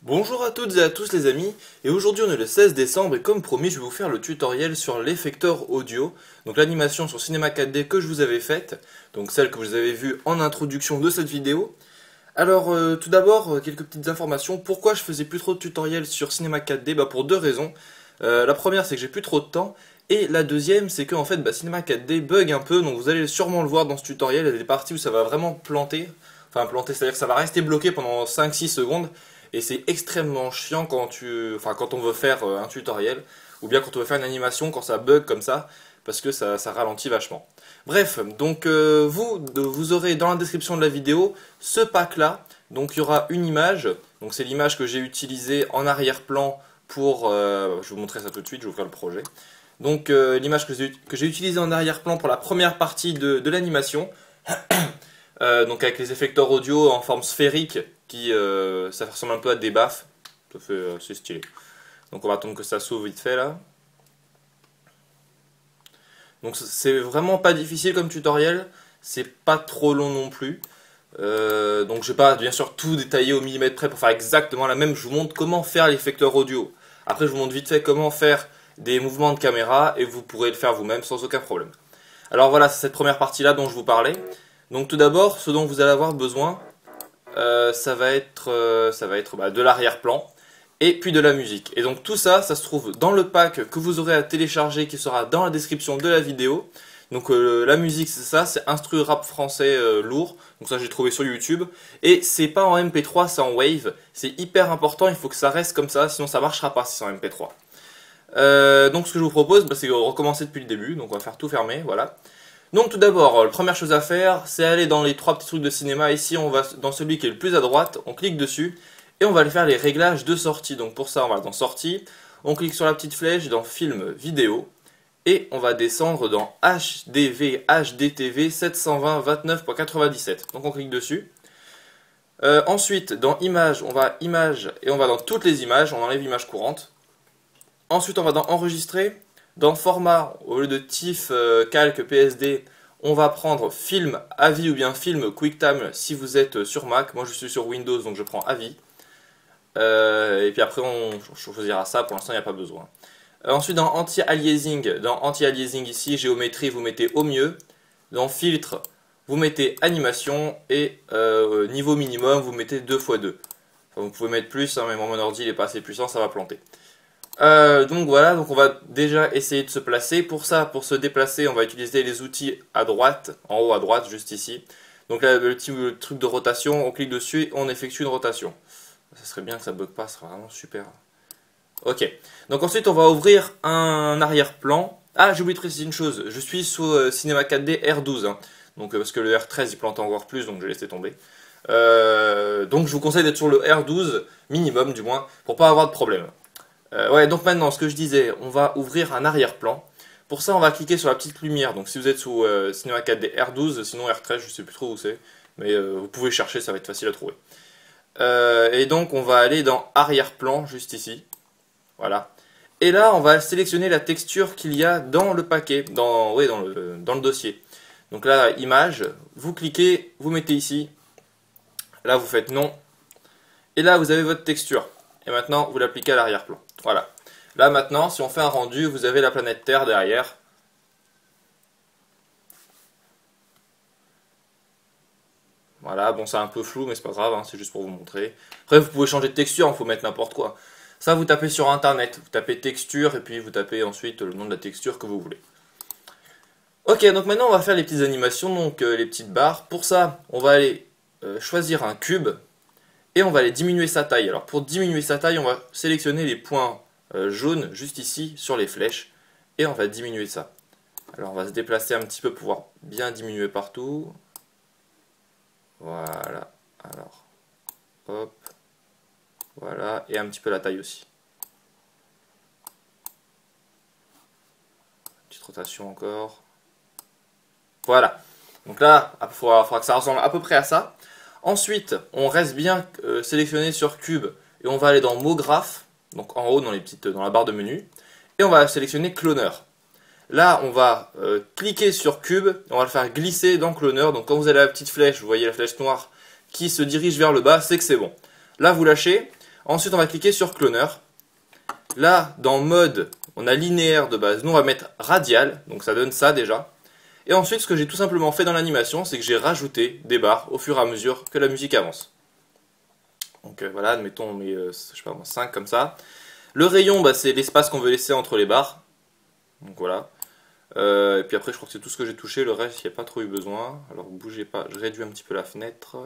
Bonjour à toutes et à tous les amis, et aujourd'hui on est le 16 décembre et comme promis je vais vous faire le tutoriel sur l'effecteur audio, donc l'animation sur Cinema 4D que je vous avais faite, donc celle que vous avez vue en introduction de cette vidéo. Alors tout d'abord quelques petites informations, pourquoi je faisais plus trop de tutoriels sur Cinema 4D? Pour deux raisons. La première c'est que j'ai plus trop de temps, et la deuxième c'est que en fait Cinema 4D bug un peu, donc vous allez sûrement le voir dans ce tutoriel, il y a des parties où ça va vraiment planter, c'est-à-dire que ça va rester bloqué pendant 5-6 secondes. Et c'est extrêmement chiant quand on veut faire un tutoriel, ou bien quand on veut faire une animation, quand ça bug comme ça, parce que ça ralentit vachement. Bref, donc vous aurez dans la description de la vidéo ce pack là, donc il y aura une image, donc c'est l'image que j'ai utilisée en arrière-plan pour, je vais vous montrer ça tout de suite, je vais ouvrir le projet. Donc l'image que j'ai utilisée en arrière-plan pour la première partie de l'animation, donc avec les effecteurs audio en forme sphérique, ça ressemble un peu à des baffes, ça fait assez stylé. Donc on va attendre que ça s'ouvre vite fait là. Donc c'est vraiment pas difficile comme tutoriel, c'est pas trop long non plus. Donc je vais pas bien sûr tout détailler au millimètre près pour faire exactement la même, je vous montre comment faire l'effecteur audio. Après je vous montre vite fait comment faire des mouvements de caméra et vous pourrez le faire vous-même sans aucun problème. Alors voilà, c'est cette première partie là dont je vous parlais. Donc tout d'abord, ce dont vous allez avoir besoin, ça va être de l'arrière-plan et puis de la musique. Et donc tout ça, ça se trouve dans le pack que vous aurez à télécharger qui sera dans la description de la vidéo. Donc la musique c'est ça, c'est instru rap français lourd, donc ça j'ai trouvé sur YouTube. Et c'est pas en MP3, c'est en Wave, c'est hyper important, il faut que ça reste comme ça, sinon ça marchera pas si c'est en MP3. Donc ce que je vous propose, c'est de recommencer depuis le début, donc on va faire tout fermer, voilà. Donc tout d'abord, la première chose à faire, c'est aller dans les trois petits trucs de cinéma. Ici, on va dans celui qui est le plus à droite, on clique dessus et on va aller faire les réglages de sortie. Donc pour ça, on va dans sortie, on clique sur la petite flèche dans film vidéo et on va descendre dans HDV HDTV 720 29.97. Donc on clique dessus. Ensuite, dans images, on va image et on va dans toutes les images, on enlève image courante. Ensuite, on va dans enregistrer. Dans format, au lieu de TIFF, calque, PSD, on va prendre film AVI ou bien film QuickTime si vous êtes sur Mac. Moi je suis sur Windows donc je prends AVI. Et puis après on choisira ça, pour l'instant il n'y a pas besoin. Ensuite dans anti-aliasing ici, géométrie vous mettez au mieux. Dans filtre vous mettez animation et niveau minimum vous mettez 2x2. Enfin, vous pouvez mettre plus, hein, mais mon ordi il n'est pas assez puissant, ça va planter. Donc voilà, donc on va déjà essayer de se placer. Pour ça, pour se déplacer, on va utiliser les outils à droite, en haut à droite, juste ici. Donc là, le petit truc de rotation, on clique dessus et on effectue une rotation. Ça serait bien que ça bug pas, ce serait vraiment super. Ok, donc ensuite on va ouvrir un arrière-plan. Ah, j'ai oublié de préciser une chose, je suis sous Cinema 4D R12, hein. Donc parce que le R13 il plante encore plus, donc je vais laisser tomber. Donc je vous conseille d'être sur le R12, minimum du moins, pour pas avoir de problème. Ouais, donc maintenant, ce que je disais, on va ouvrir un arrière-plan. Pour ça, on va cliquer sur la petite lumière. Donc si vous êtes sous Cinema 4D R12, sinon R13, je sais plus trop où c'est. Mais vous pouvez chercher, ça va être facile à trouver. Et donc on va aller dans arrière-plan, juste ici. Voilà. Et là, on va sélectionner la texture qu'il y a dans le paquet, dans le dossier. Donc là, image, vous cliquez, vous mettez ici. Là, vous faites non. Et là, vous avez votre texture. Et maintenant, vous l'appliquez à l'arrière-plan. Voilà. Là maintenant, si on fait un rendu, vous avez la planète Terre derrière. Voilà, bon c'est un peu flou, mais c'est pas grave, hein, c'est juste pour vous montrer. Après, vous pouvez changer de texture, il faut mettre n'importe quoi. Ça, vous tapez sur internet, vous tapez texture, et puis vous tapez ensuite le nom de la texture que vous voulez. Ok, donc maintenant on va faire les petites animations, donc les petites barres. Pour ça, on va aller choisir un cube. Et on va aller diminuer sa taille. Alors pour diminuer sa taille, on va sélectionner les points jaunes juste ici sur les flèches. Et on va diminuer ça. Alors on va se déplacer un petit peu pour pouvoir bien diminuer partout. Voilà. Alors, hop. Voilà. Et un petit peu la taille aussi. Petite rotation encore. Voilà. Donc là, il faudra que ça ressemble à peu près à ça. Ensuite, on reste bien sélectionné sur Cube et on va aller dans Mots Graphes, donc en haut dans la barre de menu, et on va sélectionner Cloner. Là, on va cliquer sur Cube, et on va le faire glisser dans Cloner. Donc quand vous avez la petite flèche, vous voyez la flèche noire qui se dirige vers le bas, c'est que c'est bon. Là, vous lâchez. Ensuite, on va cliquer sur Cloner. Là, dans Mode, on a linéaire de base. Nous, on va mettre radial, donc ça donne ça déjà. Et ensuite, ce que j'ai tout simplement fait dans l'animation, c'est que j'ai rajouté des barres au fur et à mesure que la musique avance. Donc voilà, admettons, on met, je sais pas, 5 comme ça. Le rayon, bah, c'est l'espace qu'on veut laisser entre les barres. Donc voilà. Et puis après, je crois que c'est tout ce que j'ai touché. Le reste, il n'y a pas trop eu besoin. Alors, bougez pas, je réduis un petit peu la fenêtre.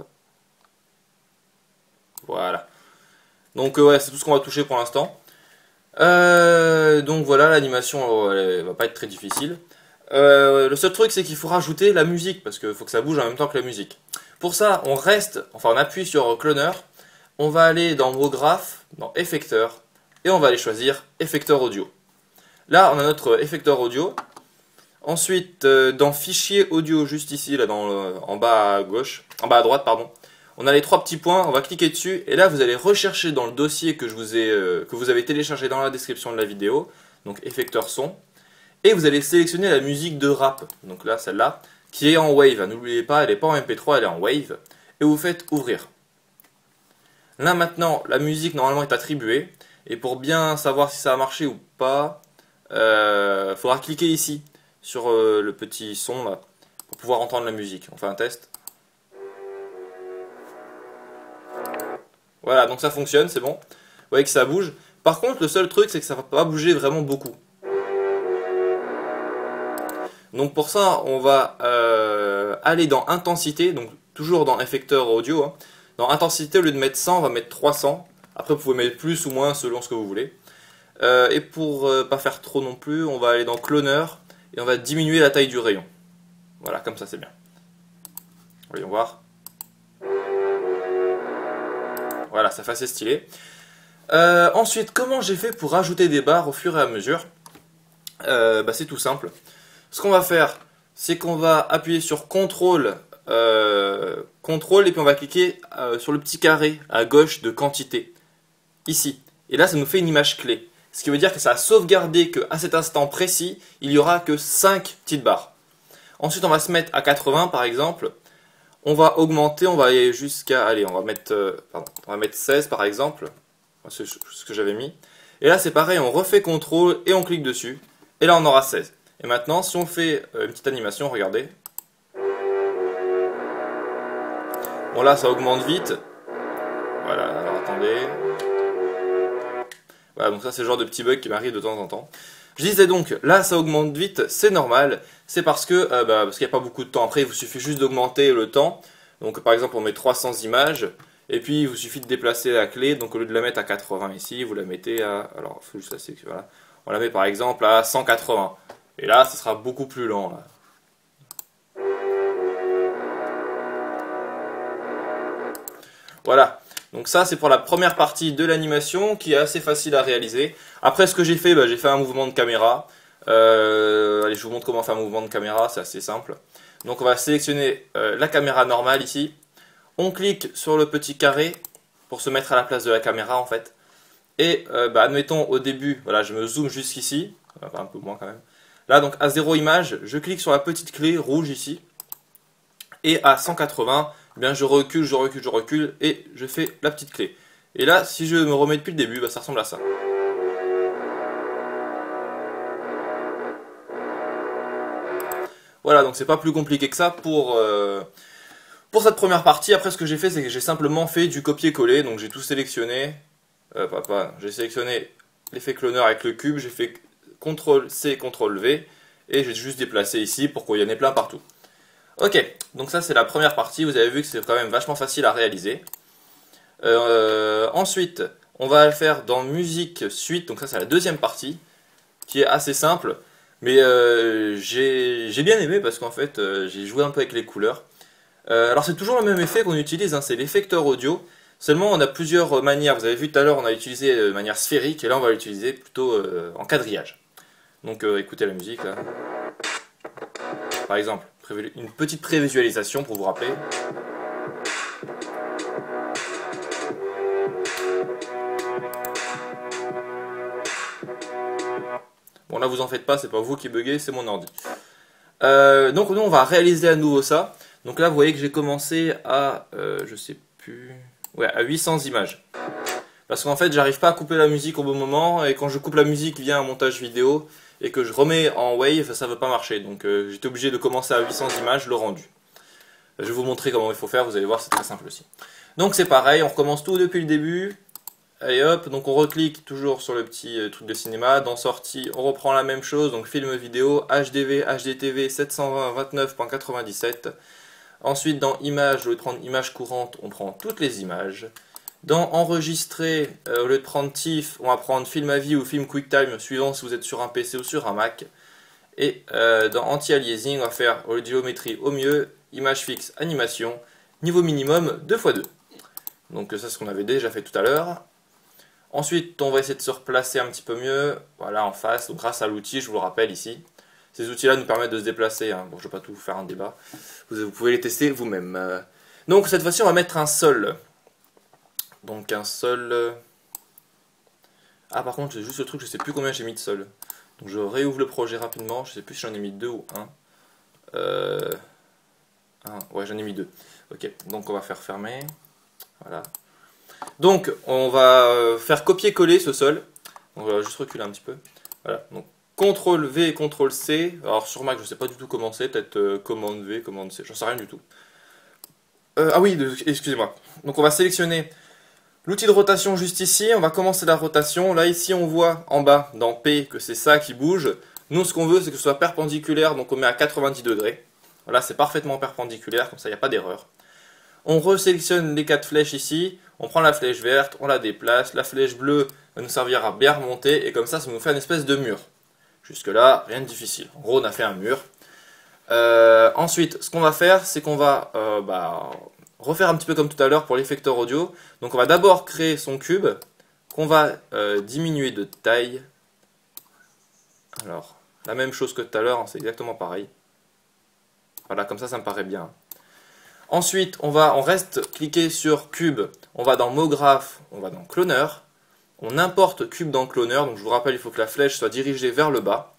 Voilà. Donc ouais, c'est tout ce qu'on va toucher pour l'instant. Donc voilà, l'animation, elle va pas être très difficile. Le seul truc, c'est qu'il faut rajouter la musique, parce qu'il faut que ça bouge en même temps que la musique. Pour ça, on appuie sur Cloner, on va aller dans Mots Graphes, dans Effecteur, et on va aller choisir Effecteur Audio. Là, on a notre effecteur audio. Ensuite, dans Fichier Audio, juste ici, là, en bas à gauche, en bas à droite, pardon, on a les 3 petits points, on va cliquer dessus, et là, vous allez rechercher dans le dossier que vous avez téléchargé dans la description de la vidéo, donc Effecteur Son. Et vous allez sélectionner la musique de rap, donc là, celle-là, qui est en Wave. N'oubliez pas, elle n'est pas en MP3, elle est en Wave. Et vous faites Ouvrir. Là, maintenant, la musique, normalement, est attribuée. Et pour bien savoir si ça a marché ou pas, il faudra cliquer ici, sur le petit son, là, pour pouvoir entendre la musique. On fait un test. Voilà, donc ça fonctionne, c'est bon. Vous voyez que ça bouge. Par contre, le seul truc, c'est que ça va pas bouger vraiment beaucoup. Donc pour ça, on va aller dans Intensité, donc toujours dans Effecteur Audio. Hein. Dans Intensité, au lieu de mettre 100, on va mettre 300. Après, vous pouvez mettre plus ou moins selon ce que vous voulez. Et pour pas faire trop non plus, on va aller dans Cloner et on va diminuer la taille du rayon. Voilà, comme ça c'est bien. Voyons voir. Voilà, ça fait assez stylé. Ensuite, comment j'ai fait pour rajouter des barres au fur et à mesure? C'est tout simple. Ce qu'on va faire, c'est qu'on va appuyer sur CTRL, CTRL et puis on va cliquer sur le petit carré à gauche de quantité, ici. Et là, ça nous fait une image clé. Ce qui veut dire que ça a sauvegardé qu'à cet instant précis, il n'y aura que 5 petites barres. Ensuite, on va se mettre à 80 par exemple. On va augmenter, on va aller jusqu'à... Allez, on va mettre 16 par exemple. C'est ce que j'avais mis. Et là, c'est pareil, on refait CTRL et on clique dessus. Et là, on aura 16. Et maintenant, si on fait une petite animation, regardez. Bon, là, ça augmente vite. Voilà, alors attendez. Voilà, donc ça, c'est le genre de petit bug qui m'arrive de temps en temps. Je disais donc, là, ça augmente vite, c'est normal. C'est parce qu'il n'y a pas beaucoup de temps. Après, il vous suffit juste d'augmenter le temps. Donc, par exemple, on met 300 images. Et puis, il vous suffit de déplacer la clé. Donc, au lieu de la mettre à 80 ici, vous la mettez à... Alors, il faut juste assez... Voilà. On la met, par exemple, à 180. Et là, ce sera beaucoup plus lent. Là. Voilà. Donc ça, c'est pour la première partie de l'animation qui est assez facile à réaliser. Après, ce que j'ai fait, j'ai fait un mouvement de caméra. Allez, je vous montre comment faire un mouvement de caméra, c'est assez simple. Donc on va sélectionner la caméra normale ici. On clique sur le petit carré pour se mettre à la place de la caméra en fait. Et admettons au début, voilà, je me zoome jusqu'ici, un peu moins quand même. Là, donc à 0 image, je clique sur la petite clé rouge ici. Et à 180, je recule, et je fais la petite clé. Et là, si je me remets depuis le début, ça ressemble à ça. Voilà, donc c'est pas plus compliqué que ça pour cette première partie. Après, ce que j'ai fait, c'est que j'ai simplement fait du copier-coller. Donc j'ai tout sélectionné. J'ai sélectionné l'effet cloner avec le cube, j'ai fait CTRL-C, CTRL-V, et j'ai juste déplacé ici pour qu'il y en ait plein partout. Ok, donc ça c'est la première partie, vous avez vu que c'est quand même vachement facile à réaliser. Ensuite, on va le faire dans musique suite, donc ça c'est la deuxième partie, qui est assez simple, mais j'ai bien aimé parce qu'en fait j'ai joué un peu avec les couleurs. Alors c'est toujours le même effet qu'on utilise, hein, c'est l'effecteur audio. Seulement, on a plusieurs manières. Vous avez vu tout à l'heure, on a utilisé de manière sphérique, et là, on va l'utiliser plutôt en quadrillage. Donc, écoutez la musique, là. Par exemple. Une petite prévisualisation pour vous rappeler. Bon là vous en faites pas, c'est pas vous qui buguez, c'est mon ordi. Donc nous on va réaliser à nouveau ça. Donc là vous voyez que j'ai commencé à, je sais plus, ouais, à 800 images. Parce qu'en fait j'arrive pas à couper la musique au bon moment, et quand je coupe la musique via un montage vidéo, et que je remets en wave, ça veut pas marcher. Donc j'étais obligé de commencer à 800 images, le rendu. Je vais vous montrer comment il faut faire, vous allez voir, c'est très simple aussi. Donc c'est pareil, on recommence tout depuis le début. Allez hop, donc on reclique toujours sur le petit truc de cinéma. Dans sortie, on reprend la même chose, donc film vidéo, HDV, HDTV 720 29.97. Ensuite dans images, au lieu de prendre image courante, on prend toutes les images. Dans enregistrer, au lieu de prendre TIFF, on va prendre film à vie ou film QuickTime, suivant si vous êtes sur un PC ou sur un Mac. Et dans anti-aliasing, on va faire audiométrie au mieux, image fixe, animation, niveau minimum 2x2. Donc ça c'est ce qu'on avait déjà fait tout à l'heure. Ensuite, on va essayer de se replacer un petit peu mieux, voilà, en face, donc grâce à l'outil, je vous le rappelle ici. Ces outils-là nous permettent de se déplacer, hein. Bon, je ne vais pas tout vous faire un débat, vous pouvez les tester vous-même. Donc cette fois-ci, on va mettre un sol. Donc un sol... Ah par contre, j'ai juste le truc, je ne sais plus combien j'ai mis de sol. Donc je réouvre le projet rapidement, je ne sais plus si j'en ai mis 2 ou 1. Ouais, j'en ai mis 2. Ok, donc on va faire fermer, voilà. Donc, on va faire copier-coller ce sol. Donc, on va juste reculer un petit peu. Voilà. Donc, CTRL V et CTRL C. Alors, sur Mac, je ne sais pas du tout comment c'est. Peut-être commande V, commande C. J'en sais rien du tout. Ah oui, excusez-moi. Donc, on va sélectionner l'outil de rotation juste ici. On va commencer la rotation. Là, ici, on voit en bas, dans P, que c'est ça qui bouge. Nous, ce qu'on veut, c'est que ce soit perpendiculaire. Donc, on met à 90 degrés. Voilà, c'est parfaitement perpendiculaire. Comme ça, il n'y a pas d'erreur. On resélectionne les 4 flèches ici, on prend la flèche verte, on la déplace, la flèche bleue va nous servir à bien remonter, et comme ça nous fait une espèce de mur. Jusque là, rien de difficile. En gros, on a fait un mur. Ensuite, ce qu'on va faire, c'est qu'on va refaire un petit peu comme tout à l'heure pour l'effecteur audio. Donc on va d'abord créer son cube, qu'on va diminuer de taille. Alors, la même chose que tout à l'heure, hein, c'est exactement pareil. Voilà, comme ça me paraît bien. Ensuite, on reste cliqué sur cube, on va dans mot graphe, on va dans cloner, on importe cube dans cloner, donc je vous rappelle, il faut que la flèche soit dirigée vers le bas.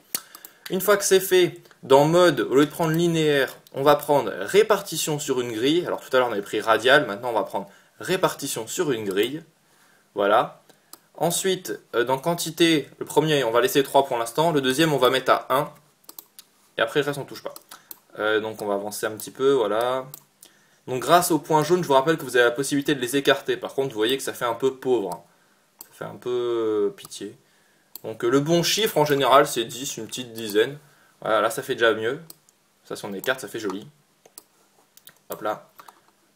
Une fois que c'est fait, dans mode, au lieu de prendre linéaire, on va prendre répartition sur une grille. Alors tout à l'heure on avait pris radial, maintenant on va prendre répartition sur une grille. Voilà. Ensuite, dans quantité, le premier on va laisser 3 pour l'instant, le deuxième on va mettre à 1. Et après le reste on touche pas. Donc on va avancer un petit peu, voilà. Donc grâce au point jaune, je vous rappelle que vous avez la possibilité de les écarter. Par contre, vous voyez que ça fait un peu pauvre. Ça fait un peu pitié. Donc le bon chiffre en général, c'est 10, une petite dizaine. Voilà, là ça fait déjà mieux. Ça, si on écarte, ça fait joli. Hop là.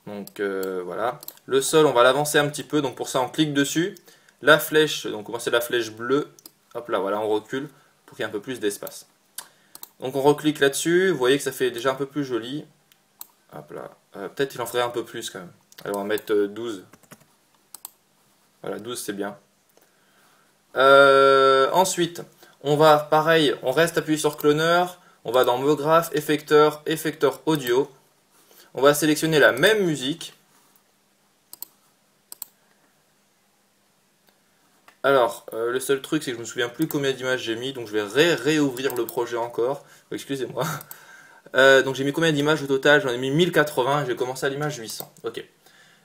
Donc voilà. Le sol, on va l'avancer un petit peu. Donc pour ça, on clique dessus. La flèche, donc moi c'est la flèche bleue. Hop là, voilà, on recule pour qu'il y ait un peu plus d'espace. Donc on reclique là-dessus. Vous voyez que ça fait déjà un peu plus joli. Hop là. Peut-être il en ferait un peu plus quand même. Allez, on va mettre 12. Voilà, 12 c'est bien. Ensuite, on va, pareil, on reste appuyé sur cloner. On va dans mot graphe, effecteur, effecteur audio. On va sélectionner la même musique. Alors, le seul truc, c'est que je me souviens plus combien d'images j'ai mis. Donc je vais réouvrir le projet encore. Excusez-moi. Donc j'ai mis combien d'images au total? J'en ai mis 1080 et j'ai commencé à l'image 800. Ok.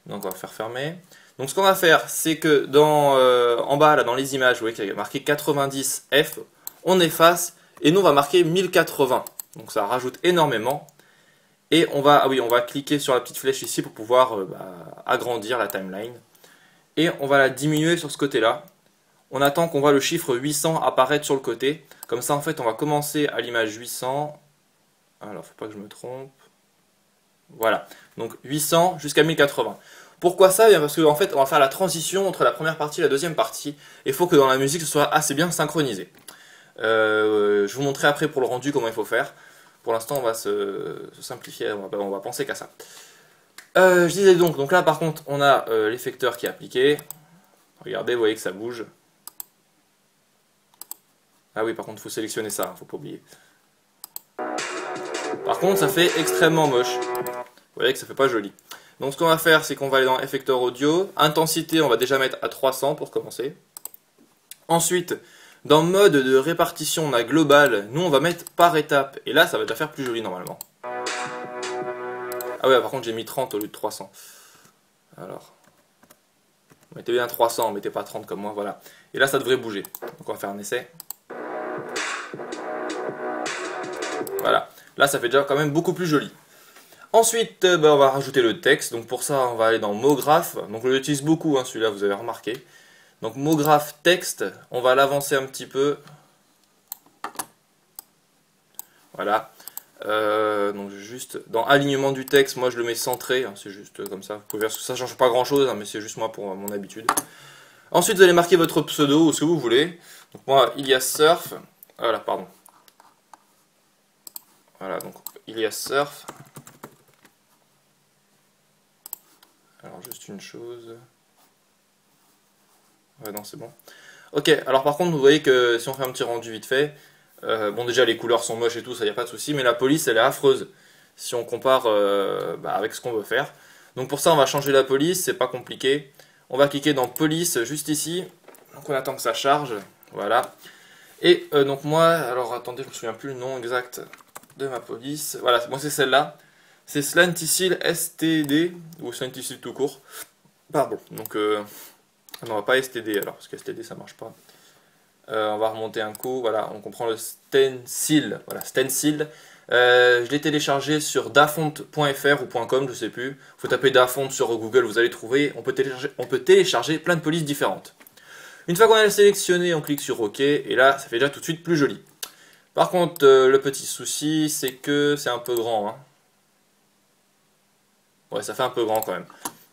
Donc on va faire fermer. Donc ce qu'on va faire, c'est que en bas, là, dans les images, vous voyez qu'il y a marqué 90F. On efface et nous on va marquer 1080. Donc ça rajoute énormément. Et on va cliquer sur la petite flèche ici pour pouvoir agrandir la timeline. Et on va la diminuer sur ce côté-là. On attend qu'on voit le chiffre 800 apparaître sur le côté. Comme ça, en fait, on va commencer à l'image 800. Alors, faut pas que je me trompe. Voilà. Donc 800 jusqu'à 1080. Pourquoi ça? Bien parce qu'en fait, on va faire la transition entre la première partie et la deuxième partie. Et il faut que dans la musique, ce soit assez bien synchronisé. Je vous montrerai après pour le rendu comment il faut faire. Pour l'instant, on va se simplifier. On va penser qu'à ça. Je disais donc là, par contre, on a l'effecteur qui est appliqué. Regardez, vous voyez que ça bouge. Ah oui, par contre, il faut sélectionner ça, faut pas oublier. Par contre, ça fait extrêmement moche. Vous voyez que ça fait pas joli. Donc ce qu'on va faire, c'est qu'on va aller dans Effecteur Audio. Intensité, on va déjà mettre à 300 pour commencer. Ensuite, dans Mode de répartition, on a Global. Nous, on va mettre par étape. Et là, ça va déjà faire plus joli normalement. Ah ouais, par contre, j'ai mis 30 au lieu de 300. Alors, mettez bien 300, mettez pas 30 comme moi, voilà. Et là, ça devrait bouger. Donc on va faire un essai. Voilà. Là, ça fait déjà quand même beaucoup plus joli. Ensuite, on va rajouter le texte. Donc pour ça, on va aller dans MoGraph. Donc on l'utilise beaucoup, hein, celui-là, vous avez remarqué. Donc MoGraph texte, on va l'avancer un petit peu. Voilà. Donc juste dans alignement du texte, moi je le mets centré. Hein, c'est juste comme ça. Vous pouvez voir que ça change pas grand-chose, hein, mais c'est juste moi pour mon habitude. Ensuite, vous allez marquer votre pseudo ou ce que vous voulez. Donc moi, Ilias Surf. Voilà, pardon. Voilà, donc Ilias Surf. Alors juste une chose. Ouais, non, c'est bon. Ok, alors par contre, vous voyez que si on fait un petit rendu vite fait, bon déjà les couleurs sont moches et tout, ça y a pas de souci, mais la police elle est affreuse si on compare avec ce qu'on veut faire. Donc pour ça, on va changer la police, c'est pas compliqué. On va cliquer dans police juste ici. Donc on attend que ça charge, voilà. Et donc moi, alors attendez, je me souviens plus le nom exact de ma police. Voilà, moi c'est celle-là. C'est Slanticil STD, ou Slanticil tout court. Pardon, donc non, pas STD alors, parce que STD ça marche pas. On va remonter un coup, voilà, on comprend le stencil. Voilà, stencil. Je l'ai téléchargé sur dafont.fr ou .com, je sais plus. Faut taper Dafont sur Google, vous allez trouver. On peut télécharger plein de polices différentes. Une fois qu'on a sélectionné, on clique sur OK, et là, ça fait déjà tout de suite plus joli. Par contre, le petit souci, c'est que c'est un peu grand. Hein. Ouais, ça fait un peu grand quand même.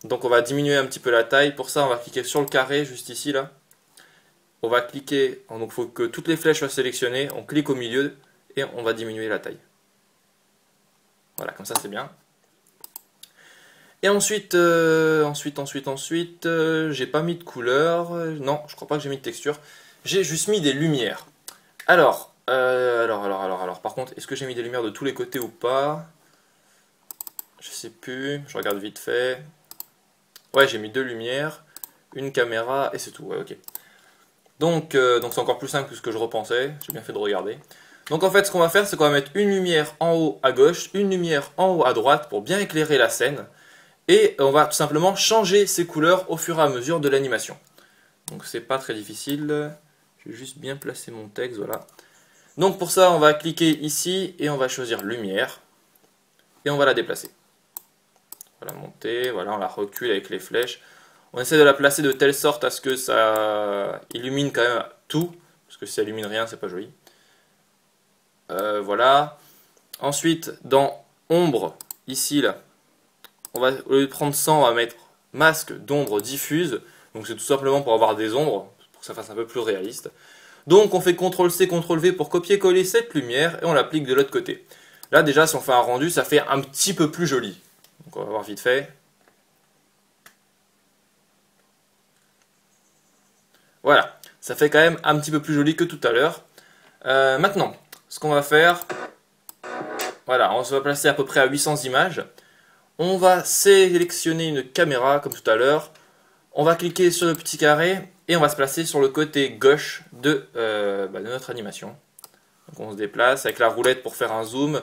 Donc on va diminuer un petit peu la taille. Pour ça, on va cliquer sur le carré, juste ici, là. On va cliquer, donc il faut que toutes les flèches soient sélectionnées. On clique au milieu, et on va diminuer la taille. Voilà, comme ça c'est bien. Et ensuite, j'ai pas mis de couleur. Non, je crois pas que j'ai mis de texture. J'ai juste mis des lumières. Alors, par contre, est-ce que j'ai mis des lumières de tous les côtés ou pas? Je sais plus, je regarde vite fait. Ouais, j'ai mis deux lumières, une caméra et c'est tout. Ouais, ok. Donc c'est encore plus simple que ce que je repensais. J'ai bien fait de regarder. Donc en fait, ce qu'on va faire, c'est qu'on va mettre une lumière en haut à gauche, une lumière en haut à droite pour bien éclairer la scène. Et on va tout simplement changer ces couleurs au fur et à mesure de l'animation. Donc c'est pas très difficile. Je vais juste bien placer mon texte, voilà. Donc pour ça, on va cliquer ici et on va choisir lumière. Et on va la déplacer. Voilà, monter, voilà, on la recule avec les flèches. On essaie de la placer de telle sorte à ce que ça illumine quand même tout. Parce que si ça illumine rien, c'est pas joli. Voilà. Ensuite, dans ombre, ici, là, on va, au lieu de prendre 100, on va mettre masque d'ombre diffuse. Donc c'est tout simplement pour avoir des ombres, pour que ça fasse un peu plus réaliste. Donc on fait CTRL-C, CTRL-V pour copier-coller cette lumière et on l'applique de l'autre côté. Là déjà, si on fait un rendu, ça fait un petit peu plus joli. Donc on va voir vite fait. Voilà, ça fait quand même un petit peu plus joli que tout à l'heure. Maintenant, ce qu'on va faire, voilà, on se va placer à peu près à 800 images. On va sélectionner une caméra comme tout à l'heure. On va cliquer sur le petit carré et on va se placer sur le côté gauche de notre animation. Donc on se déplace avec la roulette pour faire un zoom.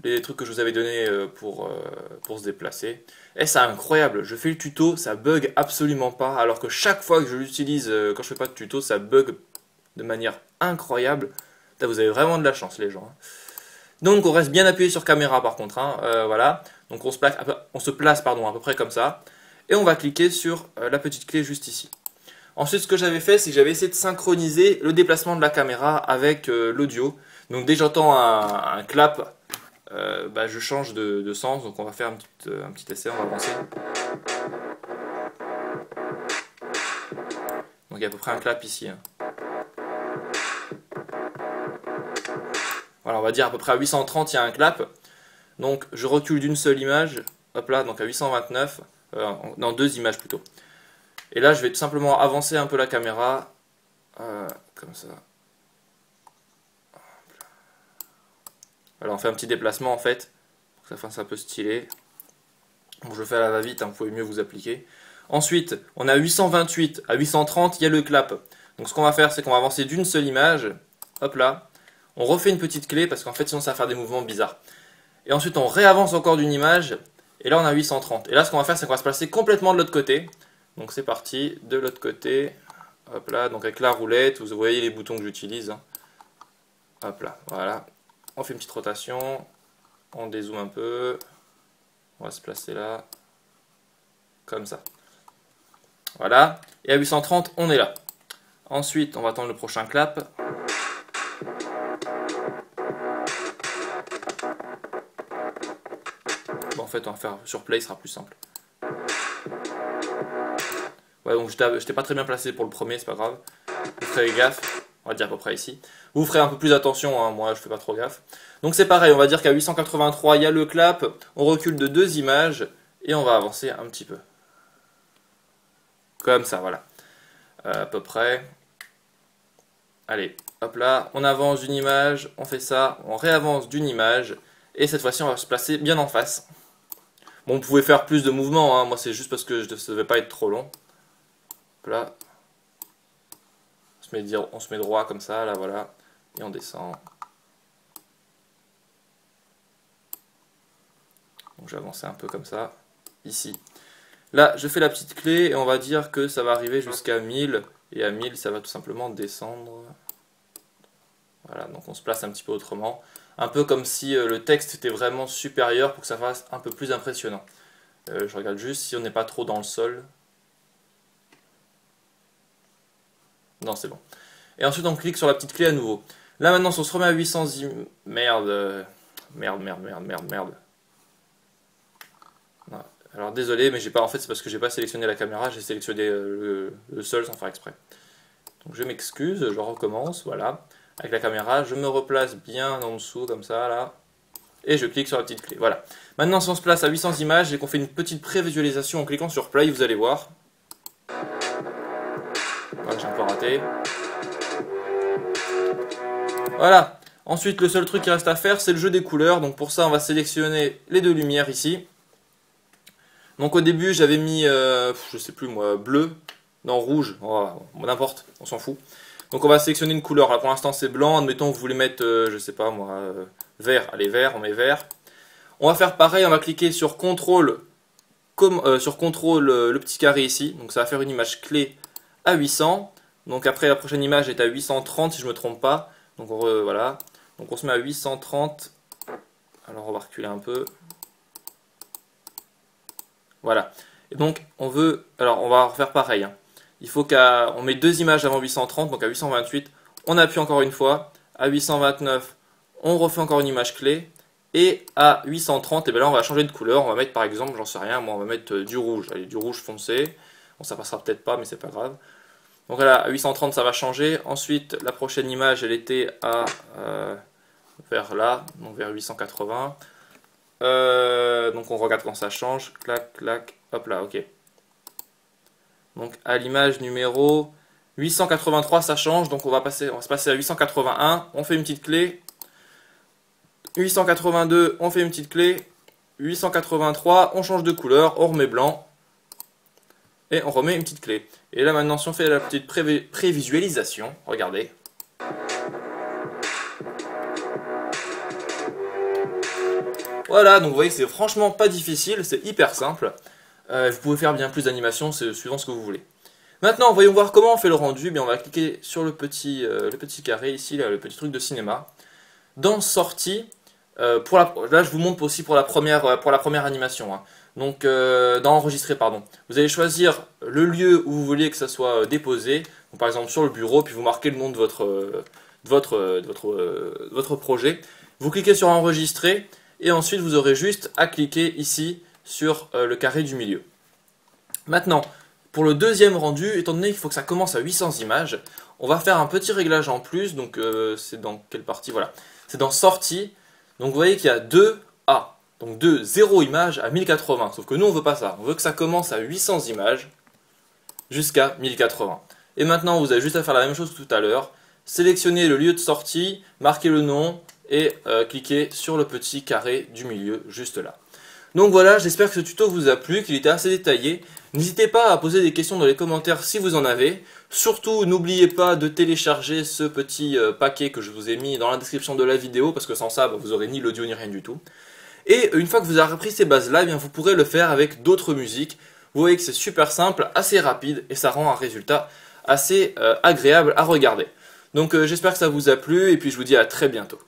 Les trucs que je vous avais donnés pour se déplacer. Et c'est incroyable, je fais le tuto, ça bug absolument pas. Alors que chaque fois que je l'utilise quand je fais pas de tuto, ça bug de manière incroyable. Là, vous avez vraiment de la chance les gens. Donc on reste bien appuyé sur caméra par contre. Voilà. Donc on se place à peu près comme ça. Et on va cliquer sur la petite clé juste ici. Ensuite, ce que j'avais fait, c'est que j'avais essayé de synchroniser le déplacement de la caméra avec l'audio. Donc dès que j'entends un clap, je change de sens. Donc on va faire un petit essai, on va avancer. Donc il y a à peu près un clap ici. Hein. Voilà, on va dire à peu près à 830, il y a un clap. Donc je recule d'une seule image, hop là, donc à 829, dans deux images plutôt. Et là je vais tout simplement avancer un peu la caméra, comme ça. Voilà, on fait un petit déplacement en fait, pour que ça fasse un peu stylé. Bon, je le fais à la va-vite, hein, vous pouvez mieux vous appliquer. Ensuite, on a 828 à 830, il y a le clap. Donc ce qu'on va faire, c'est qu'on va avancer d'une seule image. Hop là. On refait une petite clé, parce qu'en fait sinon ça va faire des mouvements bizarres. Et ensuite on réavance encore d'une image. Et là on a 830. Et là ce qu'on va faire, c'est qu'on va se placer complètement de l'autre côté. Donc c'est parti, de l'autre côté. Hop là, donc avec la roulette, vous voyez les boutons que j'utilise. Hop là, voilà. On fait une petite rotation. On dézoome un peu. On va se placer là. Comme ça. Voilà. Et à 830, on est là. Ensuite, on va attendre le prochain clap. Bon, en fait, on va faire sur play, ce sera plus simple. Ouais, donc j'étais pas très bien placé pour le premier, c'est pas grave. Vous ferez gaffe. On va dire à peu près ici. Vous ferez un peu plus attention, hein, moi je fais pas trop gaffe. Donc c'est pareil, on va dire qu'à 883, il y a le clap. On recule de 2 images et on va avancer un petit peu. Comme ça, voilà. À peu près. Allez, hop là, on avance d'une image, on fait ça, on réavance d'une image, et cette fois-ci on va se placer bien en face. Bon, vous pouvez faire plus de mouvements, hein, moi c'est juste parce que je ne devais pas être trop long. Hop là. On se met droit comme ça, là voilà, et on descend. Donc j'ai avancé un peu comme ça, ici. Là, je fais la petite clé et on va dire que ça va arriver jusqu'à 1000. Et à 1000, ça va tout simplement descendre. Voilà, donc on se place un petit peu autrement. Un peu comme si le texte était vraiment supérieur pour que ça fasse un peu plus impressionnant. Je regarde juste si on n'est pas trop dans le sol. Non, c'est bon. Et ensuite, on clique sur la petite clé à nouveau. Là, maintenant, si on se remet à 800... Merde. Non. Alors désolé, mais j'ai pas. En fait, c'est parce que j'ai pas sélectionné la caméra, j'ai sélectionné le sol sans faire exprès. Donc je m'excuse, je recommence, voilà. Avec la caméra, je me replace bien en dessous, comme ça, là. Et je clique sur la petite clé, voilà. Maintenant, si on se place à 800 images et qu'on fait une petite prévisualisation en cliquant sur Play, vous allez voir. Voilà, j'ai un peu raté. Voilà. Ensuite, le seul truc qui reste à faire, c'est le jeu des couleurs. Donc pour ça, on va sélectionner les deux lumières ici. Donc au début j'avais mis, je sais plus moi, bleu, non rouge, oh, n'importe, on s'en fout. Donc on va sélectionner une couleur, là pour l'instant c'est blanc, admettons que vous voulez mettre, je sais pas moi, vert, allez vert, on met vert. On va faire pareil, on va cliquer sur CTRL, le petit carré ici, donc ça va faire une image clé à 800. Donc après la prochaine image est à 830 si je me trompe pas, donc voilà. Donc on se met à 830, alors on va reculer un peu. Voilà. Et donc, on va refaire pareil. Hein. Il faut qu'on met 2 images avant 830, donc à 828, on appuie encore une fois. À 829, on refait encore une image clé. Et à 830, et bien là, on va changer de couleur. On va mettre par exemple, j'en sais rien, moi, on va mettre du rouge. Allez, du rouge foncé. Bon, ça passera peut-être pas, mais c'est pas grave. Donc voilà, à 830, ça va changer. Ensuite, la prochaine image, elle était à vers là, donc vers 880. Donc on regarde quand ça change, clac, clac, hop là, ok. Donc à l'image numéro 883 ça change, donc on va se passer à 881, on fait une petite clé. 882, on fait une petite clé. 883, on change de couleur, on remet blanc. Et on remet une petite clé. Et là maintenant si on fait la petite prévisualisation, regardez. Voilà, donc vous voyez que c'est franchement pas difficile, c'est hyper simple. Vous pouvez faire bien plus d'animations, c'est suivant ce que vous voulez. Maintenant, voyons voir comment on fait le rendu. Bien, on va cliquer sur le petit carré ici, là, le petit truc de cinéma. Dans Sortie, là je vous montre aussi pour la première animation. Hein. Donc, dans Enregistrer, pardon. Vous allez choisir le lieu où vous voulez que ça soit déposé. Donc, par exemple sur le bureau, puis vous marquez le nom de votre projet. Vous cliquez sur Enregistrer. Et ensuite, vous aurez juste à cliquer ici sur le carré du milieu. Maintenant, pour le deuxième rendu, étant donné qu'il faut que ça commence à 800 images, on va faire un petit réglage en plus. Donc, c'est dans quelle partie? Voilà. C'est dans Sortie. Donc, vous voyez qu'il y a 2A. Donc, de 0 images à 1080. Sauf que nous, on ne veut pas ça. On veut que ça commence à 800 images jusqu'à 1080. Et maintenant, vous avez juste à faire la même chose que tout à l'heure. Sélectionnez le lieu de sortie, marquez le nom. et cliquez sur le petit carré du milieu juste là. Donc voilà, j'espère que ce tuto vous a plu, qu'il était assez détaillé. N'hésitez pas à poser des questions dans les commentaires si vous en avez. Surtout, n'oubliez pas de télécharger ce petit paquet que je vous ai mis dans la description de la vidéo, parce que sans ça, vous aurez ni l'audio ni rien du tout. Et une fois que vous avez appris ces bases-là, eh bien, vous pourrez le faire avec d'autres musiques. Vous voyez que c'est super simple, assez rapide, et ça rend un résultat assez agréable à regarder. Donc j'espère que ça vous a plu, et puis je vous dis à très bientôt.